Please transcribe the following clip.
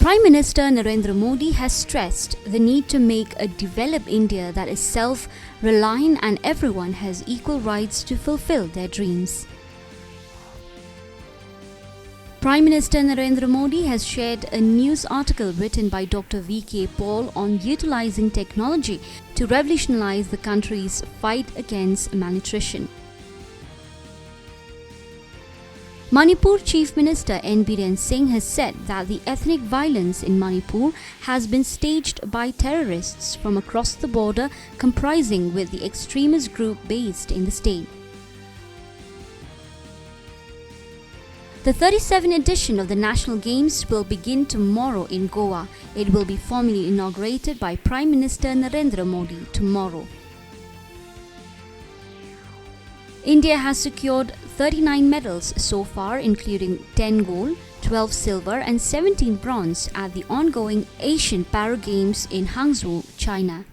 Prime Minister Narendra Modi has stressed the need to make a developed India that is self-reliant and everyone has equal rights to fulfill their dreams. Prime Minister Narendra Modi has shared a news article written by Dr. V.K. Paul on utilizing technology to revolutionize the country's fight against malnutrition. Manipur Chief Minister N. Biren Singh has said that the ethnic violence in Manipur has been staged by terrorists from across the border, comprising with the extremist group based in the state. The 37th edition of the National Games will begin tomorrow in Goa. It will be formally inaugurated by Prime Minister Narendra Modi tomorrow. India has secured 39 medals so far, including 10 gold, 12 silver and 17 bronze at the ongoing Asian Para Games in Hangzhou, China.